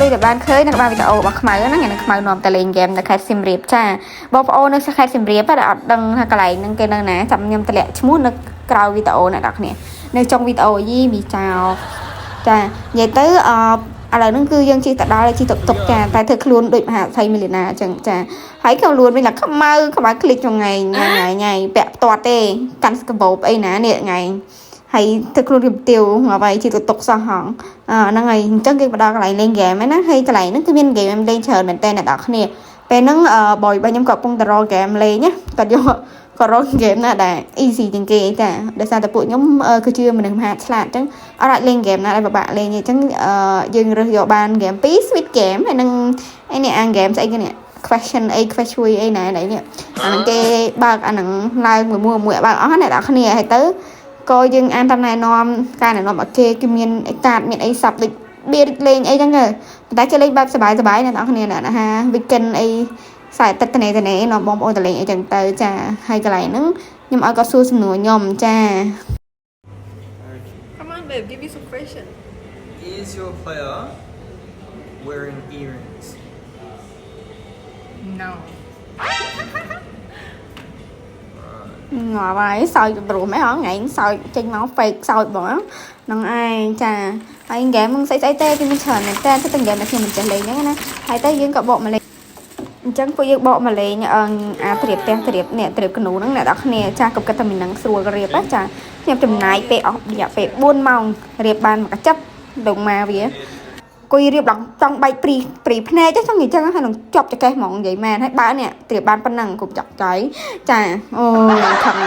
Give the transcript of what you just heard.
ដូចតែបានឃើញនៅក្បាលវីដេអូរបស់ខ្មៅហ្នឹងថ្ងៃនេះខ្មៅនាំតែលេងហ្គេមនៅខេត្តសៀមរាបចាបងប្អូននៅខេត្តសៀមរាបតែអត់ដឹងថាកន្លែងហ្នឹងគេនៅណាចាំខ្ញុំតម្លាក់ឈ្មោះនៅក្រៅវីដេអូអ្នកនរគ្នានៅចុងវីដេអូយីមីចៅចានិយាយទៅឥឡូវហ្នឹងគឺយើងជិះទៅដល់ជិះតុកចាតែធ្វើខ្លួនដូចមហាថៃមីលីណាអញ្ចឹងចាហើយក៏លួនវិញថាខ្មៅคลิกtrong ngàyពាក់ផ្ទាត់ទេកាន់ស្កបោបអីណានេះថ្ងៃហើយទឹកខ្លួនរៀបទៀវមកវាយជិះតុកសោះហងហ្នឹងហើយអញ្ចឹងគេបដល់កន្លែងលេងហ្គេមហ្នឹងណាហើយកន្លែងហ្នឹងគឺមានហ្គេមលេងច្រើនមែនតើអ្នកនរគ្នាពេលហ្នឹងបើខ្ញុំក៏កំពុងតែរកហ្គេមលេងណាគាត់យកក៏រកហ្គេមណាដែល easy ជាងគេចាដោយសារតែពួកខ្ញុំគឺជាមនុស្សមហាឆ្លាតអញ្ចឹងអត់អាចលេងហ្គេមណាដែលពិបាកលេងទេអញ្ចឹងយើងរើសយកបានហ្គេម2 Sweet Game ហើយនឹងឯនេះអាហ្គេមស្អីគេនេះ question អី question អីណានេះអាហ្នឹងគេបើកអាហ្នឹងឡើងមួយបើកអស់អ្នកនរគ្នាហើយទៅក៏យើងអានតាមណែនាំការណែនាំឲ្យគេមានកាតមានអីសាប់ដូចបៀលេងអីចឹងតែគេលេងបែបសบายអ្នកនរគ្នាណា weekend អីខ្សែទឹកតនេនាំបងប្អូនទៅលេងអីចឹងទៅចាហើយកន្លែងហ្នឹងខ្ញុំឲ្យគាត់សួរសំណួរខ្ញុំចា Come on babe give me some question Is your player wearing earrings No ងល់ហើយសើចព្រមហ៎ថ្ងៃសើចចេញមក fake សើចបងហ្នឹងឯងចាហើយហ្គេមហ្នឹងស្អីទេគេមានច្រើនមែនតើតែហ្គេមដែលខ្ញុំមិនចេះលេងហ្នឹងណាហើយទៅយើងក៏បកមកលេងអញ្ចឹងពួកយើងបកមកលេងអាត្រៀបផ្ទះត្រៀបនេះត្រៀបកណូហ្នឹងអ្នកនរគ្នាចាកុំគិតថាមីនឹងស្រួលរៀបចាខ្ញុំចំណាយពេលអស់រយៈពេល4ម៉ោងរៀបបានមួយកញ្ចប់ដងមកវាគួយរៀបដល់ចង់បែកព្រីភ្នែកចង់និយាយចឹងហើយនឹងជាប់ចកេះហ្មងនិយាយមែនហើយបើនេះត្រៀបបានប៉ុណ្ណឹងគ្រប់ចកចៃចាអូខឹង